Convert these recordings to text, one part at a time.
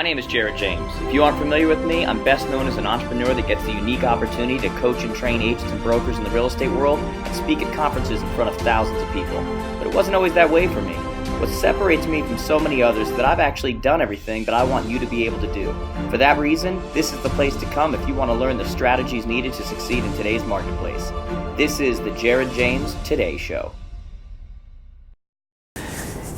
My name is Jared James. If you aren't familiar with me, I'm best known as an entrepreneur that gets the unique opportunity to coach and train agents and brokers in the real estate world and speak at conferences in front of thousands of people. But it wasn't always that way for me. What separates me from so many others is that I've actually done everything that I want you to be able to do. For that reason, this is the place to come if you want to learn the strategies needed to succeed in today's marketplace. This is the Jared James Today Show.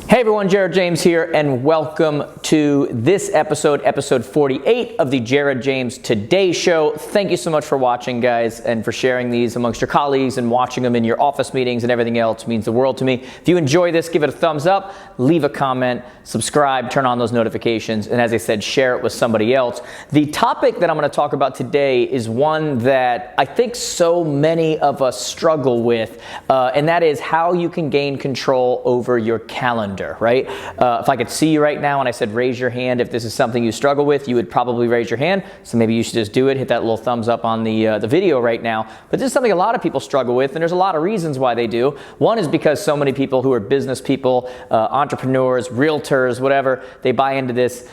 Hey everyone, Jared James here, and welcome to this episode 48 of the Jared James Today Show. Thank you so much for watching, guys, and for sharing these amongst your colleagues and watching them in your office meetings and everything else. It means the world to me. If you enjoy this, give it a thumbs up, leave a comment, subscribe, turn on those notifications, and as I said, share it with somebody else. The topic that I'm going to talk about today is one that I think so many of us struggle with, and that is how you can gain control over your calendar. Right? If I could see you right now and I said raise your hand if this is something you struggle with, you would probably raise your hand. So maybe you should just do it. Hit that little thumbs up on the video right now. But this is something a lot of people struggle with, and there's a lot of reasons why they do. One is because so many people who are business people, entrepreneurs, realtors, whatever, they buy into this,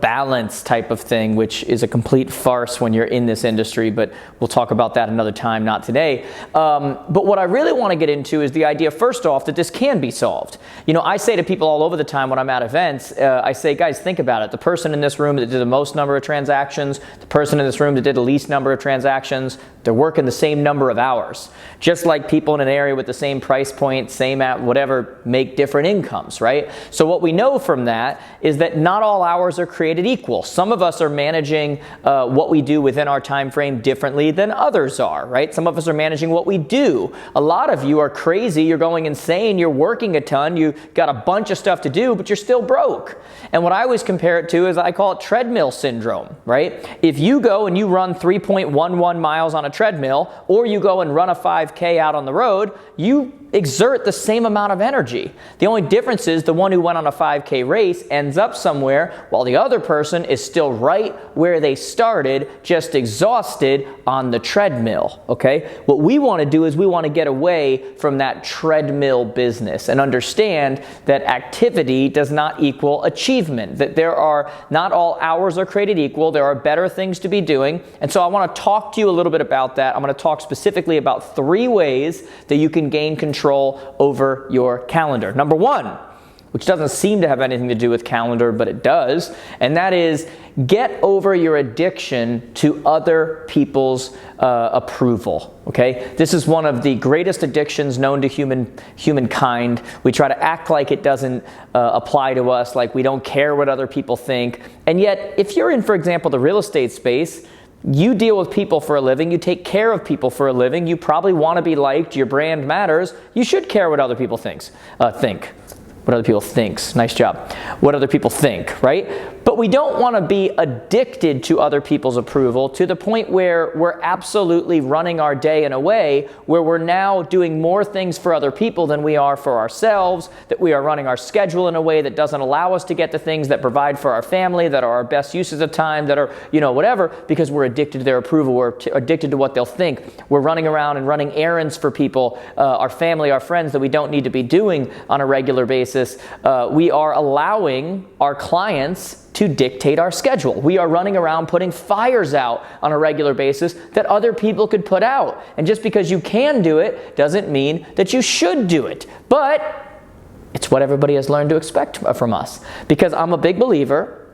balance type of thing, which is a complete farce when you're in this industry. But we'll talk about that another time, not today. But what I really want to get into is the idea, first off, that this can be solved. I say to people all over the time when I'm at events, I say, guys, think about it. The person in this room that did the most number of transactions, the person in this room that did the least number of transactions, they're working the same number of hours. Just like people in an area with the same price point, same at whatever, make different incomes, right? So what we know from that is that not all hours are created equal. Some of us are managing what we do within our time frame differently than others are, right? Some of us are managing what we do. A lot of you are crazy. You're going insane. You're working a ton. You got a bunch of stuff to do, but you're still broke. And what I always compare it to is I call it treadmill syndrome, right? If you go and you run 3.11 miles on a treadmill, or you go and run a 5K out on the road, you exert the same amount of energy. The only difference is the one who went on a 5K race ends up somewhere while the other person is still right where they started, just exhausted on the treadmill, okay? What we want to do is we want to get away from that treadmill business and understand that activity does not equal achievement, that not all hours are created equal. There are better things to be doing. And so I want to talk to you a little bit about that. I'm going to talk specifically about 3 ways that you can gain control over your calendar. Number 1, which doesn't seem to have anything to do with calendar, but it does, and that is get over your addiction to other people's approval, okay? This is one of the greatest addictions known to humankind. We try to act like it doesn't apply to us, like we don't care what other people think. And yet, if you're in, for example, the real estate space, you deal with people for a living, you take care of people for a living, you probably want to be liked, your brand matters, you should care what other people think. What other people thinks. Nice job. What other people think, right? But we don't want to be addicted to other people's approval to the point where we're absolutely running our day in a way where we're now doing more things for other people than we are for ourselves, that we are running our schedule in a way that doesn't allow us to get the things that provide for our family, that are our best uses of time, that are, whatever, because we're addicted to their approval, we're addicted to what they'll think. We're running around and running errands for people, our family, our friends, that we don't need to be doing on a regular basis. We are allowing our clients to dictate our schedule. We are running around putting fires out on a regular basis that other people could put out. And just because you can do it doesn't mean that you should do it. But it's what everybody has learned to expect from us. Because I'm a big believer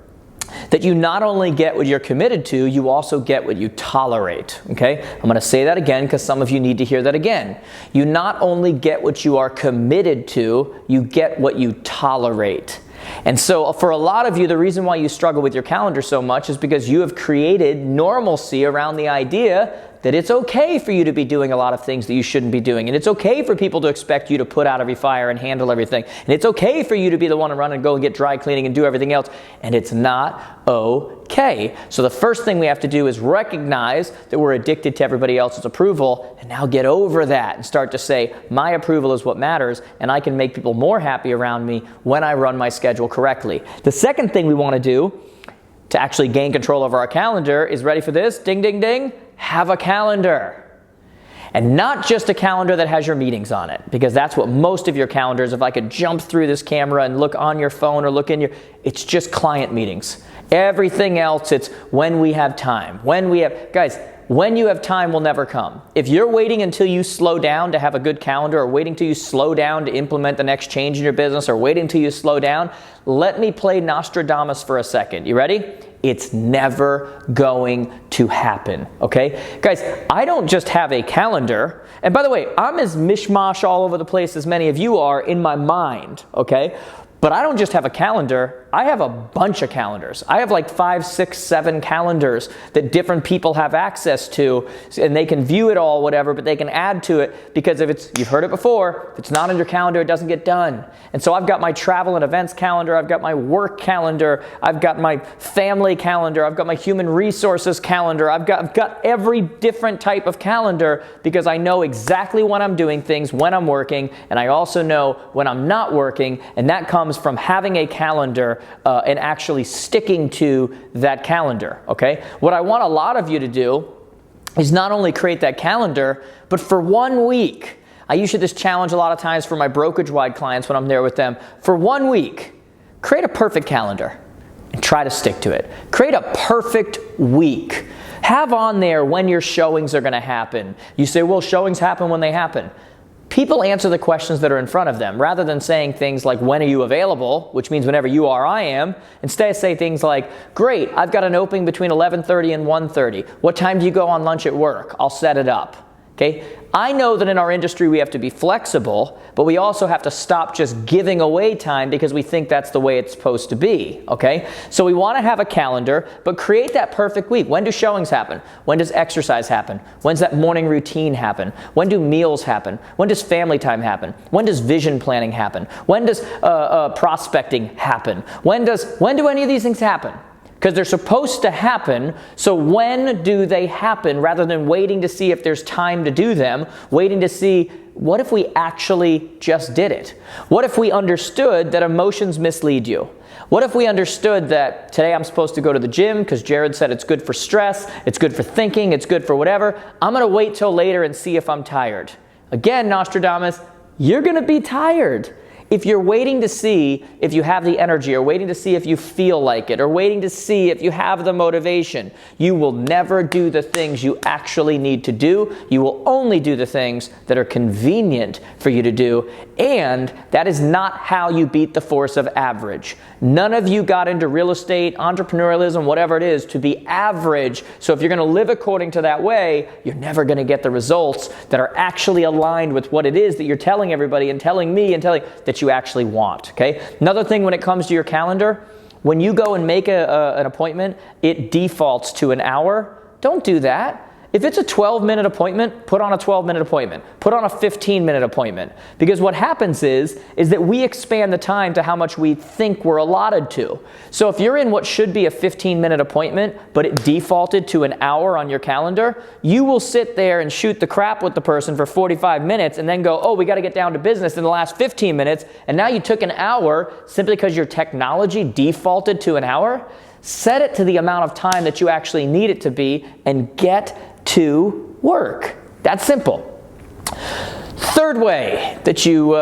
that you not only get what you're committed to, you also get what you tolerate, okay? I'm going to say that again because some of you need to hear that again. You not only get what you are committed to, you get what you tolerate. And so for a lot of you, the reason why you struggle with your calendar so much is because you have created normalcy around the idea that it's okay for you to be doing a lot of things that you shouldn't be doing. And it's okay for people to expect you to put out every fire and handle everything. And it's okay for you to be the one to run and go and get dry cleaning and do everything else. And it's not okay. So the first thing we have to do is recognize that we're addicted to everybody else's approval, and now get over that and start to say, my approval is what matters, and I can make people more happy around me when I run my schedule correctly. The second thing we want to do to actually gain control over our calendar is, ready for this? Ding, ding, ding. Have a calendar. And not just a calendar that has your meetings on it, because that's what most of your calendars, if I could jump through this camera and look on your phone or look in your, it's just client meetings. Everything else, it's when we have time. Guys, when you have time will never come. If you're waiting until you slow down to have a good calendar, or waiting until you slow down to implement the next change in your business, or waiting until you slow down, let me play Nostradamus for a second. You ready? It's never going to happen, okay? Guys, I don't just have a calendar. And by the way, I'm as mishmash all over the place as many of you are in my mind, okay? But I don't just have a calendar, I have a bunch of calendars. I have like 5, 6, 7 calendars that different people have access to, and they can view it all, whatever, but they can add to it, because you've heard it before, if it's not on your calendar, it doesn't get done. And so I've got my travel and events calendar, I've got my work calendar, I've got my family calendar, I've got my human resources calendar, I've got every different type of calendar, because I know exactly when I'm doing things, when I'm working, and I also know when I'm not working, and that comes from having a calendar and actually sticking to that calendar, okay? What I want a lot of you to do is not only create that calendar, but for 1 week, I issue this challenge a lot of times for my brokerage-wide clients when I'm there with them. For 1 week, create a perfect calendar and try to stick to it. Create a perfect week. Have on there when your showings are gonna happen. You say, well, showings happen when they happen. People answer the questions that are in front of them. Rather than saying things like, when are you available? Which means whenever you are, I am. Instead, say things like, great, I've got an opening between 11:30 and 1:30. What time do you go on lunch at work? I'll set it up. Okay? I know that in our industry we have to be flexible, but we also have to stop just giving away time because we think that's the way it's supposed to be, okay? So we want to have a calendar, but create that perfect week. When do showings happen? When does exercise happen? When's that morning routine happen? When do meals happen? When does family time happen? When does vision planning happen? When does prospecting happen? When do any of these things happen? Because they're supposed to happen, so when do they happen, rather than waiting to see if there's time to do them, waiting to see, what if we actually just did it? What if we understood that emotions mislead you? What if we understood that today I'm supposed to go to the gym because Jared said it's good for stress, it's good for thinking, it's good for whatever. I'm going to wait till later and see if I'm tired. Again, Nostradamus, you're going to be tired. If you're waiting to see if you have the energy, or waiting to see if you feel like it, or waiting to see if you have the motivation, you will never do the things you actually need to do. You will only do the things that are convenient for you to do, and that is not how you beat the force of average. None of you got into real estate, entrepreneurialism, whatever it is, to be average. So if you're going to live according to that way, you're never going to get the results that are actually aligned with what it is that you're telling everybody and telling me and telling that you actually want, okay? Another thing when it comes to your calendar, when you go and make an appointment, it defaults to an hour. Don't do that. If it's a 12-minute appointment, put on a 12-minute appointment. Put on a 15-minute appointment. Because what happens is that we expand the time to how much we think we're allotted to. So if you're in what should be a 15-minute appointment, but it defaulted to an hour on your calendar, you will sit there and shoot the crap with the person for 45 minutes and then go, oh, we got to get down to business in the last 15 minutes, and now you took an hour simply because your technology defaulted to an hour. Set it to the amount of time that you actually need it to be and get to work. That's simple. Third way that you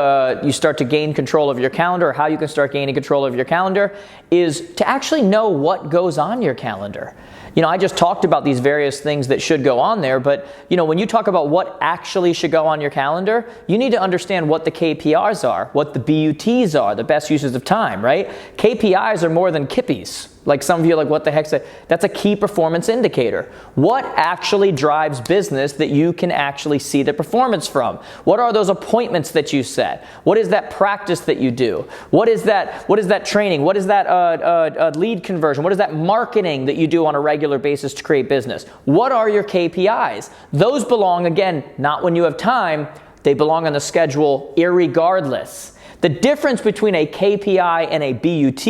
start to gain control of your calendar, or how you can start gaining control of your calendar, is to actually know what goes on your calendar. You know, I just talked about these various things that should go on there, but you know, when you talk about what actually should go on your calendar, you need to understand what the KPIs are, what the BUTs are, the best uses of time, right? KPIs are more than KIPPIs. Like some of you are like, what the heck's that? That's a key performance indicator. What actually drives business that you can actually see the performance from? What are those appointments that you set? What is that practice that you do? What is that training? What is that lead conversion? What is that marketing that you do on a regular basis to create business? What are your KPIs? Those belong, again, not when you have time, they belong on the schedule irregardless. The difference between a KPI and a BUT,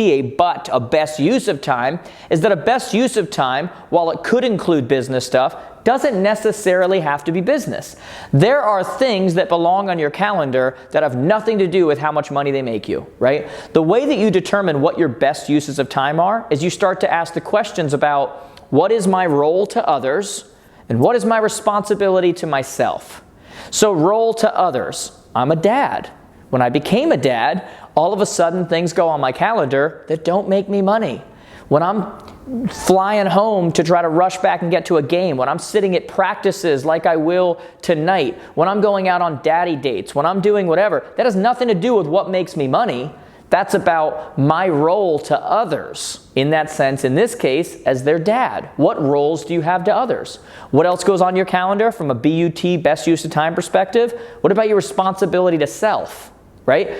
a best use of time, is that a best use of time, while it could include business stuff, doesn't necessarily have to be business. There are things that belong on your calendar that have nothing to do with how much money they make you, right? The way that you determine what your best uses of time are is you start to ask the questions about what is my role to others and what is my responsibility to myself. So role to others, I'm a dad. When I became a dad, all of a sudden things go on my calendar that don't make me money. when I'm flying home to try to rush back and get to a game, when I'm sitting at practices like I will tonight, when I'm going out on daddy dates, when I'm doing whatever, that has nothing to do with what makes me money. That's about my role to others. In that sense, in this case, as their dad. What roles do you have to others? What else goes on your calendar from a BUT, best use of time perspective? What about your responsibility to self, right?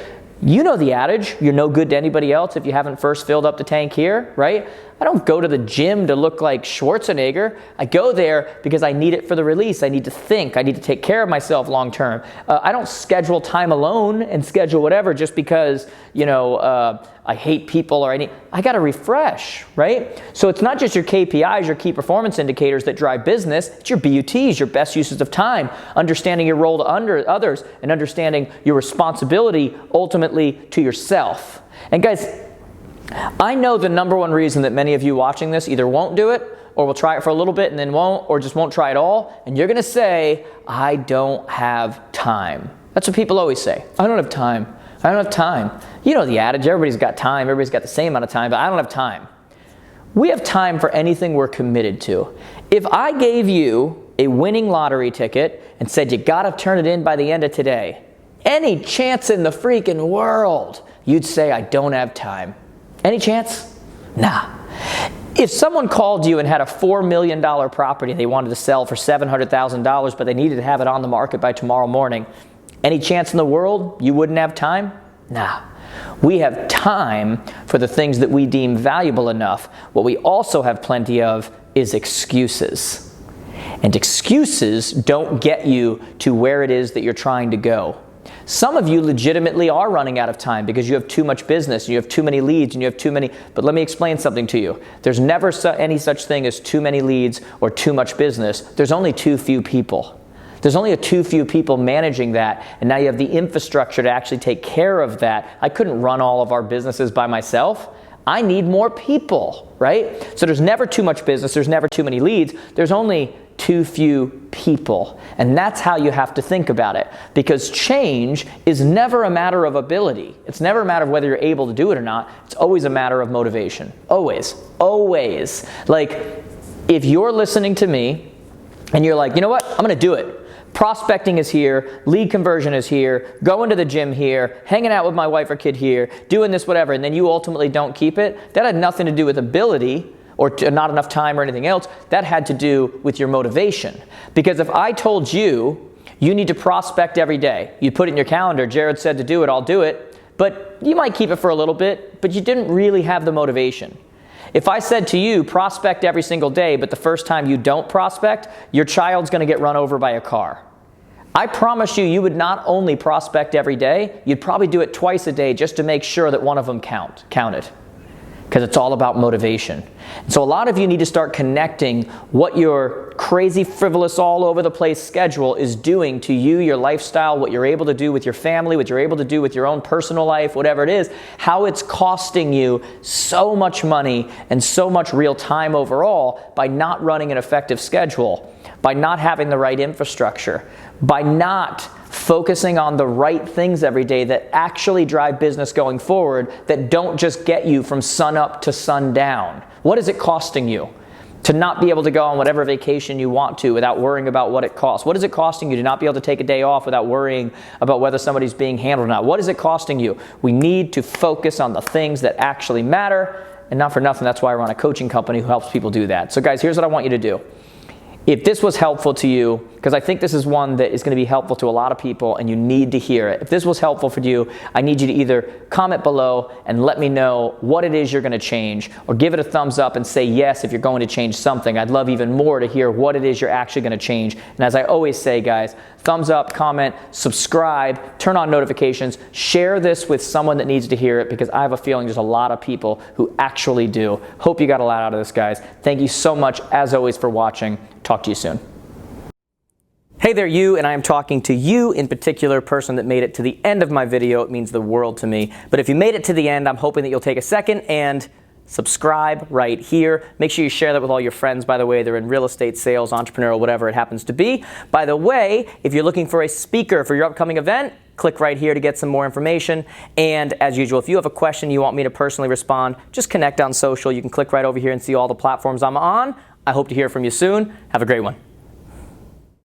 You know the adage, you're no good to anybody else if you haven't first filled up the tank here, right? I don't go to the gym to look like Schwarzenegger. I go there because I need it for the release. I need to think. I need to take care of myself long term. I don't schedule time alone and schedule whatever just because, I hate people or I got to refresh, right? So it's not just your KPIs, your key performance indicators that drive business. It's your BUTs, your best uses of time, understanding your role to others, and understanding your responsibility ultimately to yourself. And guys, I know the number one reason that many of you watching this either won't do it or will try it for a little bit and then won't, or just won't try it all. And you're going to say, I don't have time. That's what people always say. I don't have time. I don't have time. You know the adage, everybody's got time. Everybody's got the same amount of time, but I don't have time. We have time for anything we're committed to. If I gave you a winning lottery ticket and said you got to turn it in by the end of today, any chance in the freaking world you'd say, I don't have time. Any chance? Nah. If someone called you and had a $4 million property they wanted to sell for $700,000, but they needed to have it on the market by tomorrow morning, any chance in the world you wouldn't have time? Nah. We have time for the things that we deem valuable enough. What we also have plenty of is excuses. And excuses don't get you to where it is that you're trying to go. Some of you legitimately are running out of time because you have too much business, and you have too many leads, and you have too many, but let me explain something to you. There's never any such thing as too many leads or too much business. There's only too few people. There's only too few people managing that, and now you have the infrastructure to actually take care of that. I couldn't run all of our businesses by myself. I need more people, right? So there's never too much business, there's never too many leads, there's only too few people. And that's how you have to think about it. Because change is never a matter of ability. It's never a matter of whether you're able to do it or not. It's always a matter of motivation. Always. Always. Like, if you're listening to me and you're like, you know what, I'm going to do it. Prospecting is here, lead conversion is here, going to the gym here, hanging out with my wife or kid here, doing this, whatever, and then you ultimately don't keep it, that had nothing to do with ability or not enough time or anything else. That had to do with your motivation. Because if I told you, you need to prospect every day, you put it in your calendar, Jared said to do it, I'll do it, but you might keep it for a little bit, but you didn't really have the motivation. If I said to you, prospect every single day, but the first time you don't prospect, your child's going to get run over by a car. I promise you, you would not only prospect every day, you'd probably do it twice a day just to make sure that one of them counted. Because it's all about motivation. And so a lot of you need to start connecting what your crazy, frivolous, all over the place schedule is doing to you, your lifestyle, what you're able to do with your family, what you're able to do with your own personal life, whatever it is, how it's costing you so much money and so much real time overall by not running an effective schedule, by not having the right infrastructure, by not focusing on the right things every day that actually drive business going forward, that don't just get you from sun up to sundown. What is it costing you to not be able to go on whatever vacation you want to without worrying about what it costs? What is it costing you to not be able to take a day off without worrying about whether somebody's being handled or not? What is it costing you? We need to focus on the things that actually matter, and not for nothing, that's why I run a coaching company who helps people do that. So guys, here's what I want you to do. If this was helpful to you, because I think this is one that is going to be helpful to a lot of people and you need to hear it. If this was helpful for you, I need you to either comment below and let me know what it is you're going to change, or give it a thumbs up and say yes if you're going to change something. I'd love even more to hear what it is you're actually going to change. And as I always say, guys, thumbs up, comment, subscribe, turn on notifications, share this with someone that needs to hear it, because I have a feeling there's a lot of people who actually do. Hope you got a lot out of this, guys. Thank you so much, as always, for watching. Talk to you soon. Hey there, you, and I am talking to you in particular, person that made it to the end of my video. It means the world to me. But if you made it to the end, I'm hoping that you'll take a second and subscribe right here. Make sure you share that with all your friends, by the way. They're in real estate, sales, entrepreneurial, whatever it happens to be. By the way, if you're looking for a speaker for your upcoming event, Click right here to get some more information. And as usual, if you have a question you want me to personally respond, just connect on social. You can click right over here and see all the platforms I'm on. I hope to hear from you soon. Have a great one.